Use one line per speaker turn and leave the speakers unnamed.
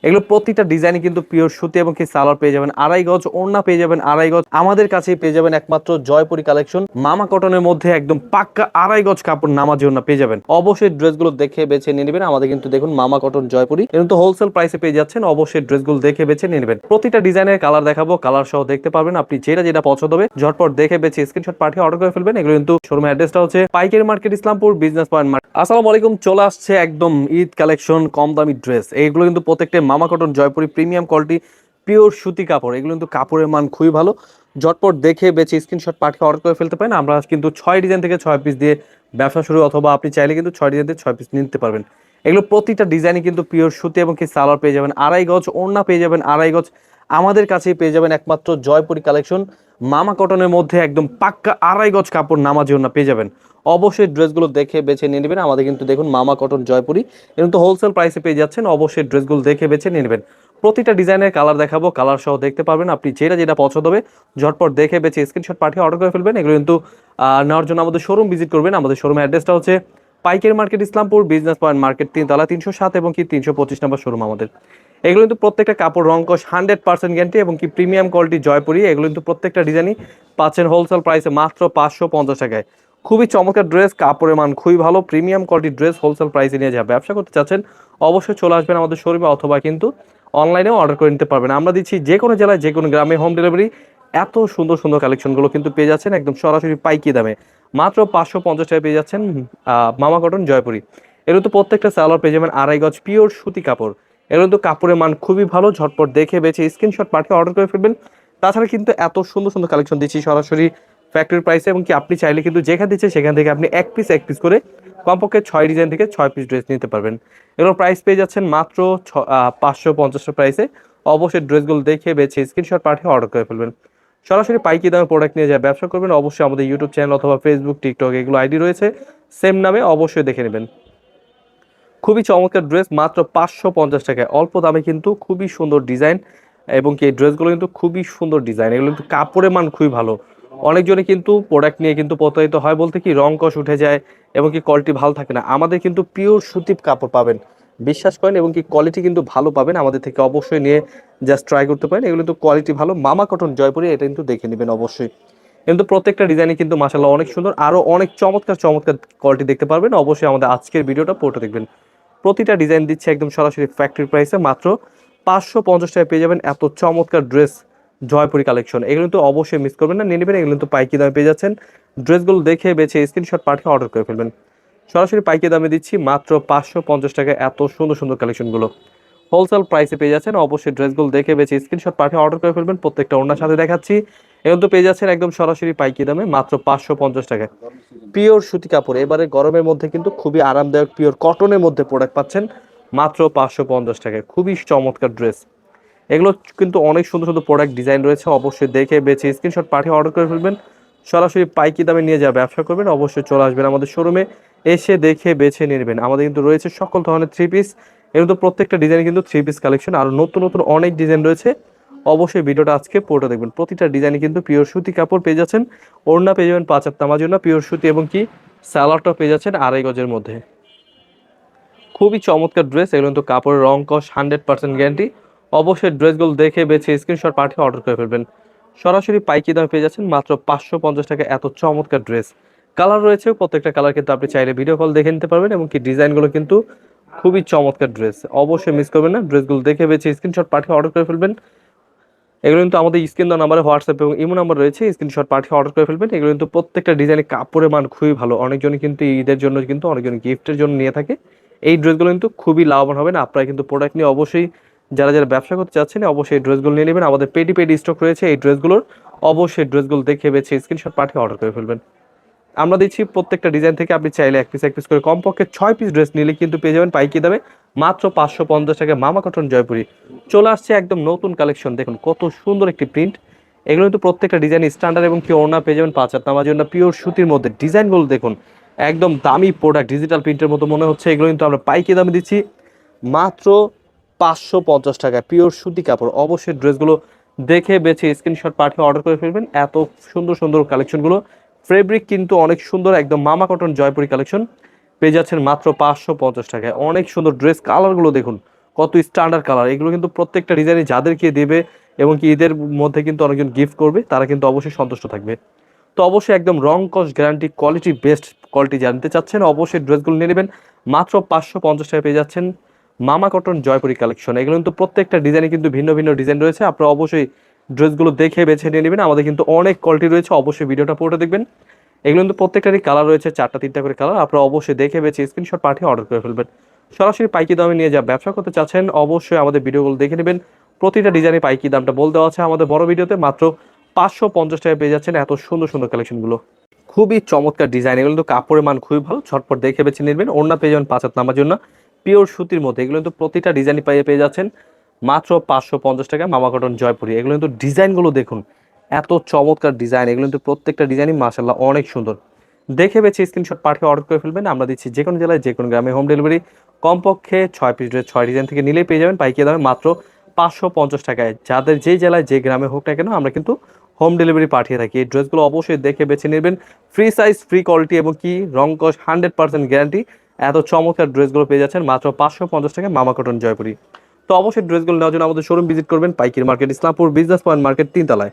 এগুলো প্রতিটা ডিজাইনই কিন্তু পিওর সুতি এবং কি সালোয়ার পেয়ে যাবেন 2.5 গজ, ওড়না পেয়ে যাবেন 2.5 গজ। আমাদের কাছেই পেয়ে যাবেন একমাত্র জয়পুরি কালেকশন মামা কটনের মধ্যে একদম পাক্কা 2.5 গজ কাপড় নামাজি ওড়না পেয়ে যাবেন। অবশ্যই ড্রেসগুলো দেখে বেছে নিয়ে নেবেন। আমাদের কিন্তু দেখুন মামা কটন জয়পুরি কিন্তু হোলসেল প্রাইসে পেয়ে যাচ্ছেন। অবশ্যই ড্রেসগুলো দেখে বেছে নিয়ে নেবেন। প্রতিটা ডিজাইনের কালার দেখাবো, কালার সহ দেখতে পারবেন। আপনি যেটা যেটা পছন্দ হবে ঝটপট দেখে বেছে স্ক্রিনশট পাঠিয়ে অর্ডার করে ফেলবেন। এগুলো কিন্তু শোরুমের অ্যাড্রেসটা হচ্ছে পাইকারি market, Islampur business point market. আসসালামু আলাইকুম, চলে আসছে একদম ঈদ কালেকশন, কম দামি ড্রেস। এইগুলো কিন্তু প্রত্যেকটা মামা cotton Jaipuri premium quality pure সুতি কাপড়। এগুলো কিন্তু কাপড়ের মান খুবই ভালো। ঝটপট দেখে বেছে স্ক্রিনশট পাঠিয়ে অর্ডার করে ফেলতে পারেন। আমরা কিন্তু 6 ডিজাইন থেকে 6 পিস দিয়ে ব্যবসা শুরু, অথবা আপনি চাইলে কিন্তু 6 ডিজাইন থেকে 6 পিস নিতে পারবেন। এগুলো প্রতিটা ডিজাইনই কিন্তু পিওর সুতি এবং কি সালোয়ার পেয়ে যাবেন 2.5 গজ, ওড়না পেয়ে যাবেন 2.5 গজ। আমাদের কাছেই পেয়ে যাবেন একমাত্র জয়পুরি কালেকশন মামা কটনের মধ্যে একদম পাক্কা 2.5 গজ কাপড় নামাজি ওড়না পেয়ে যাবেন। অবশ্যই ড্রেসগুলো দেখে বেছে নিয়ে নেবেন। আমাদের কিন্তু দেখুন মামা কটন জয়পুরি কিন্তু হোলসেল প্রাইসে পেয়ে যাচ্ছেন। অবশ্যই ড্রেসগুলো দেখে বেছে নিয়ে নেবেন। প্রতিটা ডিজাইনের কালার দেখাবো, কালার সহ দেখতে পারবেন। আপনি যেটা যেটা পছন্দ হবে ঝটপট দেখে বেছে স্ক্রিনশট পাঠিয়ে অর্ডার করে ফেলবেন। এগুলো কিন্তু নেওয়ার জন্য আমাদের শোরুম ভিজিট করবেন। আমাদের শোরুমের অ্যাড্রেসটা হচ্ছে পাইকারি market, Islampur business point market, 3তলা 307 এবং কি 325 নম্বর শোরুম আমাদের। এগুলো কিন্তু প্রত্যেকটা কাপড় রংকশ 100% গ্যারান্টি এবং কি প্রিমিয়াম কোয়ালিটি জয়পুরি। এগুলো কিন্তু প্রত্যেকটা ডিজাইনই পাচ্ছেন হোলসেল প্রাইসে মাত্র 550 টাকায়। খুবই চমৎকার ড্রেস, কাপড়ের মান খুবই ভালো, প্রিমিয়াম কোয়ালিটির ড্রেস হোলসেল প্রাইসে নিয়ে যাবে। ব্যবসা করতে চাচ্ছেন অবশ্যই চলে আসবেন আমাদের শোরুমে, অথবা কিন্তু অনলাইনেও অর্ডার করে নিতে পারবেন। আমরা দিচ্ছি যে কোনো জেলায়, যে কোনো গ্রামে হোম ডেলিভারি। এত সুন্দর সুন্দর কালেকশনগুলো কিন্তু পেয়ে যাচ্ছেন একদম সরাসরি পাইকি দামে মাত্র 550 টাকায় পেয়ে যাচ্ছেন মামা কটন জয়পুরি। এগুলো তো প্রত্যেকটা সালোয়ার পেয়ে যাবেন 2.5 গজ পিওর সুতি কাপড়। এগুলো কিন্তু কাপড়ের মান খুবই ভালো। ঝটপট দেখে বেছে স্ক্রিনশট পাঠিয়ে অর্ডার করে ফেলবেন। তাছাড়া কিন্তু এত সুন্দর সুন্দর কালেকশন দিচ্ছি সরাসরি ফ্যাক্টরি প্রাইসে, এবং কি আপনি চাইলে কিন্তু যেখান দিচ্ছে সেখান থেকে আপনি এক পিস করে কমপক্ষে 6 ডিজাইন থেকে 6 পিস ড্রেস নিতে পারবেন। এগুলোর প্রাইস পেয়ে যাচ্ছেন মাত্র 550 প্রাইসে। অবশ্যই ড্রেসগুলো দেখে বেছে স্ক্রিনশট পাঠিয়ে অর্ডার করে ফেলবেন। সরাসরি পাইকি দামে প্রোডাক্ট নিয়ে যা ব্যবসা করবেন অবশ্যই আমাদের ইউটিউব চ্যানেল অথবা ফেসবুক, টিকটক এগুলো আইডি রয়েছে সেম নামে, অবশ্যই দেখে নেবেন। খুবই চমৎকার ড্রেস মাত্র 550 টাকায়, অল্প দামে কিন্তু খুবই সুন্দর ডিজাইন। এবং কি এই ড্রেসগুলো কিন্তু খুবই সুন্দর ডিজাইন, এগুলো কিন্তু কাপড়ের মান খুবই ভালো। অনেকজনে কিন্তু প্রোডাক্ট নিয়ে কিন্তু প্রতারিত হয়, বলতে কি রং কষ উঠে যায় এবং কি কোয়ালিটি ভালো থাকে না। আমাদের কিন্তু পিওর সুতির কাপড় পাবেন, বিশ্বাস করেন, এবং কি কোয়ালিটি কিন্তু ভালো পাবেন। আমাদের থেকে অবশ্যই নিয়ে জাস্ট ট্রাই করতে পারেন। এগুলো কিন্তু কোয়ালিটি ভালো। মামা কটন জয়পুরি, এটা কিন্তু দেখে নেবেন অবশ্যই। কিন্তু প্রত্যেকটা ডিজাইনই কিন্তু মাশাআল্লাহ অনেক সুন্দর, আরো অনেক চমৎকার চমৎকার কোয়ালিটি দেখতে পারবেন। অবশ্যই আমাদের আজকের ভিডিওটা পুরোটা দেখবেন। প্রতিটা ডিজাইন দিচ্ছে একদম সরাসরি ফ্যাক্টরি প্রাইসে মাত্র 550 টাকায় পেয়ে যাবেন এত চমৎকার ড্রেস জয়পুরি কালেকশন। এগুলো কিন্তু অবশ্যই মিস করবেন না, নিয়ে নেবেন। এগুলো কিন্তু পাইকি দামে পেয়ে যাচ্ছেন। ড্রেসগুলো দেখে বেছে স্ক্রিনশট পাঠিয়ে অর্ডার করে ফেলবেন। সরাসরি পাইকি দামে দিচ্ছি মাত্র 550 টাকায় এত সুন্দর সুন্দর কালেকশনগুলো হোলসেল প্রাইসে পেয়ে যাচ্ছেন। অবশ্যই ড্রেসগুলো দেখে বেছে স্ক্রিনশট পাঠিয়ে অর্ডার করে ফেলবেন। প্রত্যেকটা ওনার সাথে দেখাচ্ছি, এগুলো তো পেয়ে যাচ্ছেন একদম সরাসরি পাইকি দামে মাত্র 550 টাকায়। পিওর সুতি কাপড়, এবারে গরমের মধ্যে কিন্তু খুবই আরামদায়ক পিওর কটনের মধ্যে প্রোডাক্ট পাচ্ছেন মাত্র 550 টাকায়। খুবই চমৎকার ড্রেস। এগুলো কিন্তু অনেক সুন্দর সুন্দর প্রোডাক্ট ডিজাইন রয়েছে। অবশ্যই দেখে বেছে স্ক্রিনশট পাঠিয়ে অর্ডার করে ফেলবেন। সরাসরি পাইকি দামে নিয়ে যা ব্যবসা করবেন অবশ্যই চলে আসবেন আমাদের শোরুমে, এসে দেখে বেছে নিয়ে নেবেন। আমাদের কিন্তু রয়েছে সকল ধরনের 3 পিস। এর কিন্তু প্রত্যেকটা ডিজাইন কিন্তু 3 পিস কালেকশন, আর নতুন নতুন অনেক ডিজাইন রয়েছে। অবশ্যই ভিডিওটা আজকে পুরোটা দেখবেন। প্রতিটা ডিজাইনে কিন্তু পিওর সুতি কাপড় পেয়ে যাচ্ছেন। ওড়না পেয়ে যাবেন 5 হাত নামার জন্য পিওর সুতি, এবং কি সালোয়ারটা পেয়ে যাচ্ছেন 2.5 গজের মধ্যে। খুবই চমৎকার ড্রেস। এগুলো কিন্তু কাপড়ের রং কস 100% গ্যারান্টি। অবশ্যই ড্রেসগুলো দেখে বেছে স্ক্রিনশট পাঠিয়ে অর্ডার করে ফেলবেন। সরাসরি পাইকি দামে পেয়ে যাচ্ছেন মাত্র 550 টাকা এত চমৎকার ড্রেস। কালার রয়েছে, প্রত্যেকটা কালার কিন্তু আপনি চাইলে ভিডিও কল দেখে নিতে পারবেন, এবং কি ডিজাইনগুলো কিন্তু খুবই চমৎকার ড্রেস। অবশ্যই মিস করবেন না, ড্রেসগুলো দেখে বেছে স্ক্রিনশট পাঠিয়ে অর্ডার করে ফেলবেন। এগুলো কিন্তু আমাদের স্ক্রিন দেওয়া নাম্বারে হোয়াটসঅ্যাপ এবং ইমো নাম্বার রয়েছে, স্ক্রিনশট পাঠিয়ে অর্ডার করে ফেলবেন। এগুলো কিন্তু প্রত্যেকটা ডিজাইনের কাপড়ের মান খুবই ভালো। অনেকজনই কিন্তু ঈদের জন্য কিন্তু অনেকজন গিফটের জন্য নিয়ে থাকে। এই ড্রেসগুলো কিন্তু খুবই লাভবান হবেন। আপনারা কিন্তু প্রোডাক্ট নিয়ে অবশ্যই যারা যারা ব্যবসা করতে চাচ্ছেন অবশ্যই এই ড্রেসগুলো নিয়ে নেবেন। আমাদের পেডি পেডি স্টক রয়েছে এই ড্রেসগুলোর। অবশ্যই ড্রেসগুলো দেখে বেছে স্ক্রিনশট পাঠিয়ে অর্ডার করে ফেলবেন। আমরা দিচ্ছি প্রত্যেকটা ডিজাইন থেকে আপনি চাইলে এক পিস করে কমপক্ষে 6 পিস ড্রেস নিলে কিন্তু পেয়ে যাবেন পাইকি দামে মাত্র 550 টাকায় মামা কটন জয়পুরি। চলে আসছে একদম নতুন কালেকশন, দেখুন কত সুন্দর একটি প্রিন্ট। এগুলো কিন্তু প্রত্যেকটা ডিজাইন স্ট্যান্ডার্ড, এবং কি ওড়না পেয়ে যাবেন 5 হাত নামার জন্য পিওর সুতির মধ্যে। ডিজাইনগুলো দেখুন একদম দামি প্রোডাক্ট, ডিজিটাল প্রিন্টের মতো মনে হচ্ছে। এগুলো কিন্তু আমরা পাইকি দামে দিচ্ছি মাত্র 550 টাকায় পিওর সুতি কাপড়। অবশ্যই ড্রেসগুলো দেখে বেছে স্ক্রিনশট পাঠিয়ে অর্ডার করে ফেলবেন। এত সুন্দর সুন্দর কালেকশনগুলো, ফেব্রিক কিন্তু অনেক সুন্দর, একদম মামা কটন জয়পুরি কালেকশন পেয়ে যাচ্ছেন মাত্র 550 টাকায়। অনেক সুন্দর ড্রেস, কালারগুলো দেখুন কত স্ট্যান্ডার্ড কালার, এগুলো কিন্তু প্রত্যেকটা ডিজাইনই যাদেরকে দেবে এবং কি ঈদের মধ্যে কিন্তু অনেকজন গিফট করবে, তারা কিন্তু অবশ্যই সন্তুষ্ট থাকবে। তো অবশ্যই একদম রং কস গ্যারান্টি কোয়ালিটি বেস্ট কোয়ালিটি জানতে চাচ্ছেন, অবশ্যই ড্রেসগুলো নিয়ে নেবেন। মাত্র 550 টাকা পেয়ে যাচ্ছেন মামা কটন জয়পুরি কালেকশন। এগুলো কিন্তু প্রত্যেকটা ডিজাইনে কিন্তু ভিন্ন ভিন্ন ডিজাইন রয়েছে, আপনারা অবশ্যই ড্রেসগুলো দেখে বেছে নিয়ে নেবেন। আমাদের কিন্তু অনেক কোয়ালিটি রয়েছে, অবশ্যই ভিডিওটা পুরোটা দেখবেন। এগুলো কিন্তু প্রত্যেকটারই কালার রয়েছে, 4টা 3টা করে কালার, আপনারা অবশ্যই দেখে বেছে স্ক্রিনশট পাঠিয়ে অর্ডার করে ফেলবেন। সরাসরি পাইকি দামে নিয়ে যা ব্যবসা করতে চাচ্ছেন, অবশ্যই আমাদের ভিডিওগুলো দেখে নেবেন। প্রতিটা ডিজাইনে পাইকি দামটা বলে দেওয়া আছে আমাদের বড় ভিডিওতে। মাত্র 550 টাকায় পেয়ে যাচ্ছেন এত সুন্দর সুন্দর কালেকশনগুলো। খুবই চমৎকার ডিজাইন, এগুলো কিন্তু কাপড়ের মান খুবই ভালো, ঝটপট দেখে বেছে নেবেন। ওড়না পেয়ে যাবেন 5 হাত নামার জন্য পিওর সুতির মধ্যে। এগুলো কিন্তু প্রতিটা ডিজাইনই পেয়ে যাচ্ছেন মাত্র 550 টাকা মামা কটন জয়পুরি। এগুলো কিন্তু ডিজাইনগুলো দেখুন, এত চমৎকার ডিজাইন, এগুলো কিন্তু প্রত্যেকটা ডিজাইনই মাশাআল্লাহ অনেক সুন্দর। দেখে বেছে স্ক্রিনশট পাঠিয়ে অর্ডার করে ফেলবেন। আমরা দিচ্ছি যে কোনো জেলায় যে কোনো গ্রামে হোম ডেলিভারি। কমপক্ষে 6 পিস ড্রেস 6 ডিজাইন থেকে নিলেই পেয়ে যাবেন পাইকারি দামে মাত্র 550 টাকায়। যাদের যে জেলায় যে গ্রামে হোক না কেন, আমরা কিন্তু হোম ডেলিভারি পাঠিয়ে থাকি। এই ড্রেসগুলো অবশ্যই দেখে বেছে নেবেন। ফ্রি সাইজ, ফ্রি কোয়ালিটি এবং কি রং কস 100% গ্যারান্টি। এত চমৎকার ড্রেসগুলো পেয়ে যাচ্ছেন মাত্র 550 টাকায় মামা কটন জয়পুরি। তো অবশ্যই ড্রেসগুলো নেওয়ার জন্য আমাদের শোরুম ভিজিট করবেন, পাইকারি market, Islampur business point market 3 তলায়।